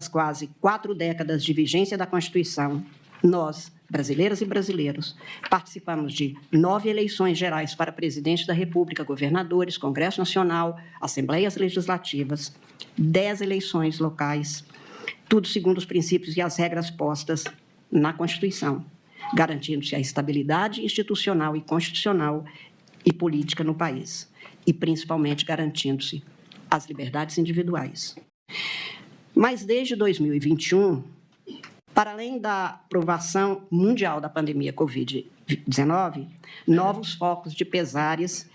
quase 4 décadas de vigência da Constituição, nós, brasileiras e brasileiros, participamos de 9 eleições gerais para presidente da República, governadores, Congresso Nacional, assembleias legislativas, 10 eleições locais, tudo segundo os princípios e as regras postas na Constituição, garantindo-se a estabilidade institucional e constitucional e política no país, e principalmente garantindo-se as liberdades individuais. Mas desde 2021, para além da aprovação mundial da pandemia Covid-19, novos focos de pesares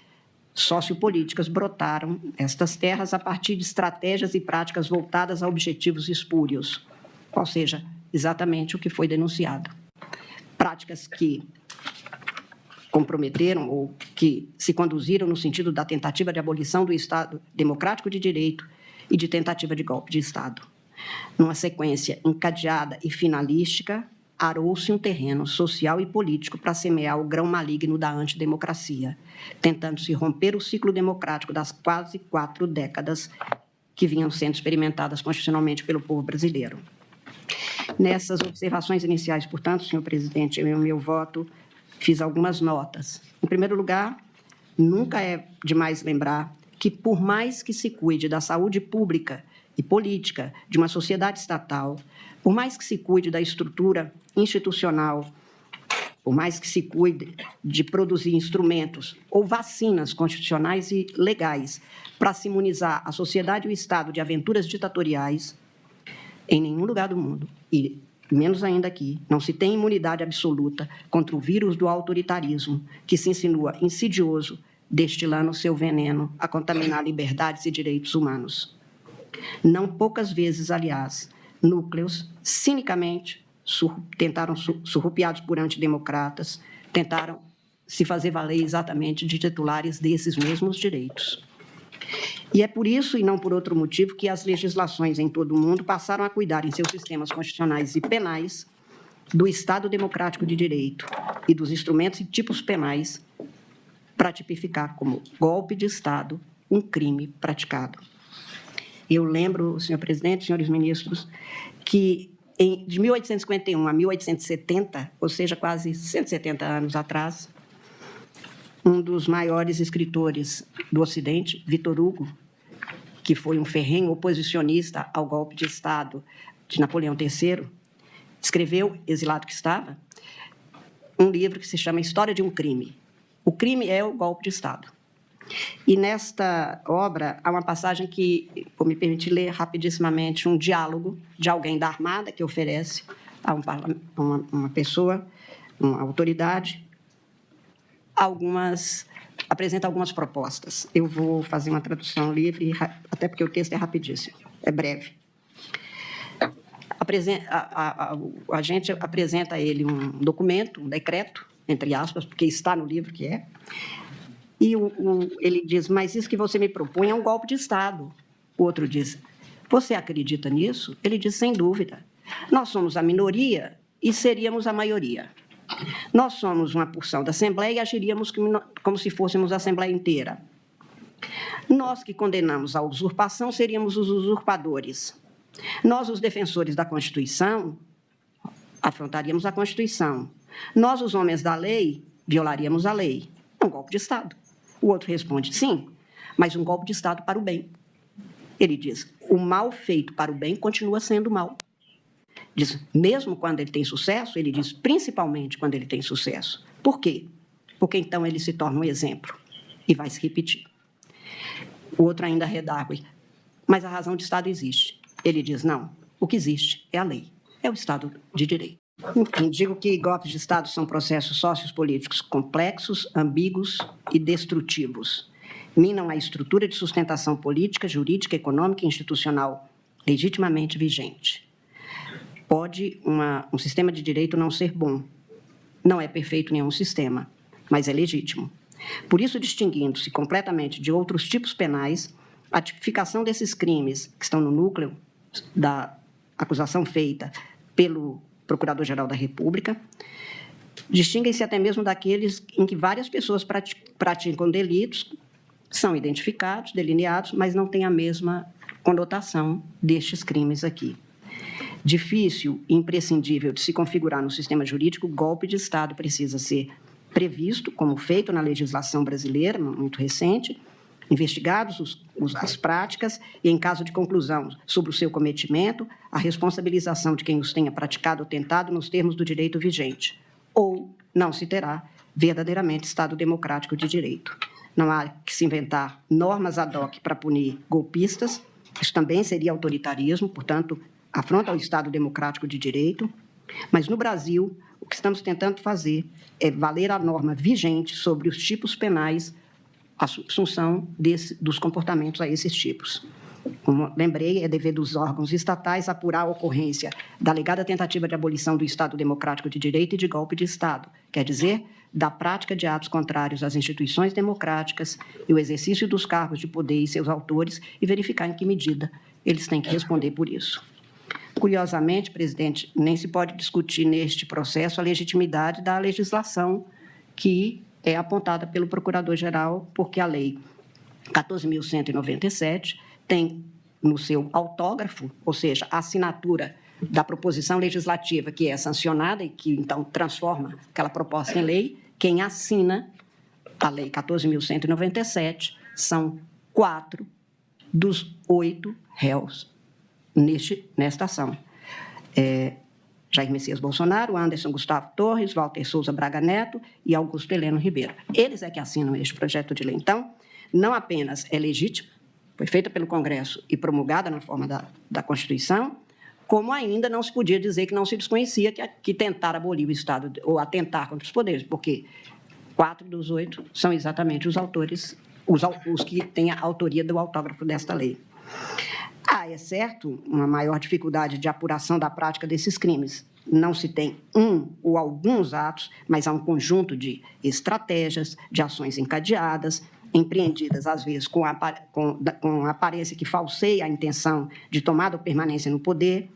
sociopolíticas brotaram nestas terras a partir de estratégias e práticas voltadas a objetivos espúrios, ou seja, exatamente o que foi denunciado. Práticas que comprometeram ou que se conduziram no sentido da tentativa de abolição do Estado democrático de direito e de tentativa de golpe de Estado. Numa sequência encadeada e finalística, arou-se um terreno social e político para semear o grão maligno da antidemocracia, tentando-se romper o ciclo democrático das quase 4 décadas que vinham sendo experimentadas constitucionalmente pelo povo brasileiro. Nessas observações iniciais, portanto, senhor presidente, eu, em meu voto, fiz algumas notas. Em primeiro lugar, nunca é demais lembrar que, por mais que se cuide da saúde pública e política de uma sociedade estatal, por mais que se cuide da estrutura institucional, por mais que se cuide de produzir instrumentos ou vacinas constitucionais e legais para se imunizar a sociedade e o Estado de aventuras ditatoriais, em nenhum lugar do mundo, e menos ainda aqui, não se tem imunidade absoluta contra o vírus do autoritarismo, que se insinua insidioso, destilando seu veneno a contaminar liberdades e direitos humanos. Não poucas vezes, aliás, núcleos cinicamente tentaram, surrupiados por antidemocratas, tentaram se fazer valer exatamente de titulares desses mesmos direitos. E é por isso, e não por outro motivo, que as legislações em todo o mundo passaram a cuidar em seus sistemas constitucionais e penais do Estado democrático de direito e dos instrumentos e tipos penais para tipificar como golpe de Estado um crime praticado. Eu lembro, senhor presidente, senhores ministros, que de 1851 a 1870, ou seja, quase 170 anos atrás, um dos maiores escritores do Ocidente, Victor Hugo, que foi um ferrenho oposicionista ao golpe de Estado de Napoleão III, escreveu, exilado que estava, um livro que se chama História de um Crime. O crime é o golpe de Estado. E nesta obra há uma passagem que, vou me permitir ler rapidissimamente, um diálogo de alguém da Armada que oferece a uma pessoa, uma autoridade, apresenta algumas propostas. Eu vou fazer uma tradução livre, até porque o texto é rapidíssimo, é breve. A gente apresenta a ele um documento, um decreto, entre aspas, porque está no livro que é, e ele diz, mas isso que você me propõe é um golpe de Estado. O outro diz, você acredita nisso? Ele diz, sem dúvida. Nós somos a minoria e seríamos a maioria. Nós somos uma porção da Assembleia e agiríamos como se fôssemos a Assembleia inteira. Nós que condenamos a usurpação seríamos os usurpadores. Nós, os defensores da Constituição, afrontaríamos a Constituição. Nós, os homens da lei, violaríamos a lei. Um golpe de Estado. O outro responde, sim, mas um golpe de Estado para o bem. Ele diz, o mal feito para o bem continua sendo mal. Diz, mesmo quando ele tem sucesso, ele diz, principalmente quando ele tem sucesso. Por quê? Porque então ele se torna um exemplo e vai se repetir. O outro ainda redargue, mas a razão de Estado existe. Ele diz, não, o que existe é a lei, é o Estado de Direito. Enfim, digo que golpes de Estado são processos sociopolíticos complexos, ambíguos e destrutivos. Minam a estrutura de sustentação política, jurídica, econômica e institucional legitimamente vigente. Pode um sistema de direito não ser bom. Não é perfeito nenhum sistema, mas é legítimo. Por isso, distinguindo-se completamente de outros tipos penais, a tipificação desses crimes que estão no núcleo da acusação feita pelo Procurador-Geral da República, distinguem-se até mesmo daqueles em que várias pessoas praticam delitos, são identificados, delineados, mas não têm a mesma conotação destes crimes aqui. Difícil e imprescindível de se configurar no sistema jurídico, o golpe de Estado precisa ser previsto, como feito na legislação brasileira, muito recente, investigados as práticas e, em caso de conclusão sobre o seu cometimento, a responsabilização de quem os tenha praticado ou tentado nos termos do direito vigente, ou não se terá verdadeiramente Estado democrático de direito. Não há que se inventar normas ad hoc para punir golpistas, isso também seria autoritarismo, portanto, afronta ao Estado democrático de direito, mas no Brasil, o que estamos tentando fazer é valer a norma vigente sobre os tipos penais, a assunção dos comportamentos a esses tipos. Como lembrei, é dever dos órgãos estatais apurar a ocorrência da alegada tentativa de abolição do Estado democrático de direito e de golpe de Estado, quer dizer, da prática de atos contrários às instituições democráticas e o exercício dos cargos de poder e seus autores e verificar em que medida eles têm que responder por isso. Curiosamente, presidente, nem se pode discutir neste processo a legitimidade da legislação que é apontada pelo Procurador-Geral, porque a Lei 14.197 tem no seu autógrafo, ou seja, a assinatura da proposição legislativa que é sancionada e que, então, transforma aquela proposta em lei, quem assina a Lei 14.197 são 4 dos 8 réus nesta ação. Jair Messias Bolsonaro, Anderson Gustavo Torres, Walter Souza Braga Neto e Augusto Heleno Ribeiro. Eles é que assinam este projeto de lei. Então, não apenas é legítima, foi feita pelo Congresso e promulgada na forma da Constituição, como ainda não se podia dizer que não se desconhecia que tentar abolir o Estado ou atentar contra os poderes, porque 4 dos 8 são exatamente os autores, os que têm a autoria do autógrafo desta lei. É certo, uma maior dificuldade de apuração da prática desses crimes. Não se tem um ou alguns atos, mas há um conjunto de estratégias, de ações encadeadas, empreendidas, às vezes, com aparência que falseia a intenção de tomada ou permanência no poder,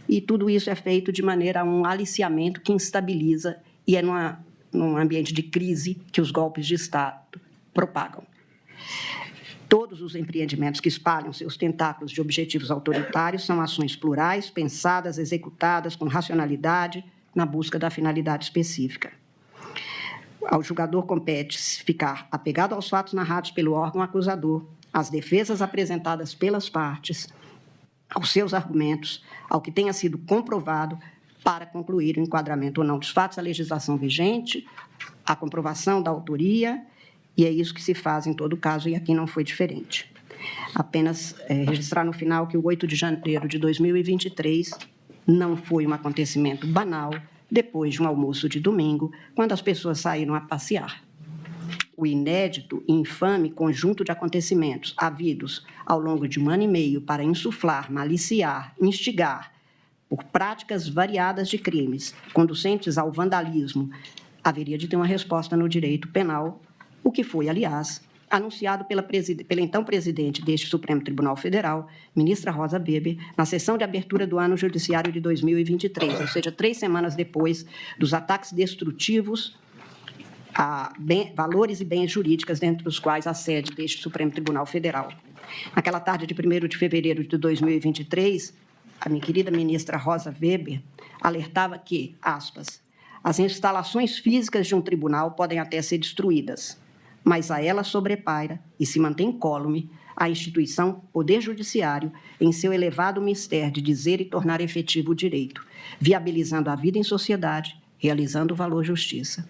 e tudo isso é feito de maneira a um aliciamento que instabiliza e é num ambiente de crise que os golpes de Estado propagam. Todos os empreendimentos que espalham seus tentáculos de objetivos autoritários são ações plurais, pensadas, executadas com racionalidade, na busca da finalidade específica. Ao julgador compete ficar apegado aos fatos narrados pelo órgão acusador, às defesas apresentadas pelas partes, aos seus argumentos, ao que tenha sido comprovado para concluir o enquadramento ou não dos fatos, a legislação vigente, a comprovação da autoria, e é isso que se faz em todo caso, e aqui não foi diferente. Apenas registrar no final que o 8 de janeiro de 2023 não foi um acontecimento banal, depois de um almoço de domingo, quando as pessoas saíram a passear. O inédito e infame conjunto de acontecimentos havidos ao longo de 1 ano e meio para insuflar, maliciar, instigar, por práticas variadas de crimes, conducentes ao vandalismo, haveria de ter uma resposta no direito penal, o que foi, aliás, anunciado pela então presidente deste Supremo Tribunal Federal, ministra Rosa Weber, na sessão de abertura do ano judiciário de 2023, ou seja, 3 semanas depois dos ataques destrutivos a valores e bens jurídicos, dentre os quais a sede deste Supremo Tribunal Federal. Naquela tarde de 1º de fevereiro de 2023, a minha querida ministra Rosa Weber alertava que, aspas, as instalações físicas de um tribunal podem até ser destruídas, mas a ela sobrepaira e se mantém incólume a instituição Poder Judiciário em seu elevado mistério de dizer e tornar efetivo o direito, viabilizando a vida em sociedade, realizando o valor justiça.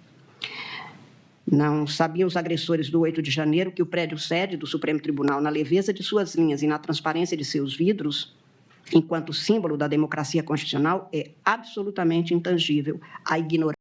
Não sabiam os agressores do 8 de janeiro que o prédio sede do Supremo Tribunal, na leveza de suas linhas e na transparência de seus vidros, enquanto símbolo da democracia constitucional, é absolutamente intangível à ignorância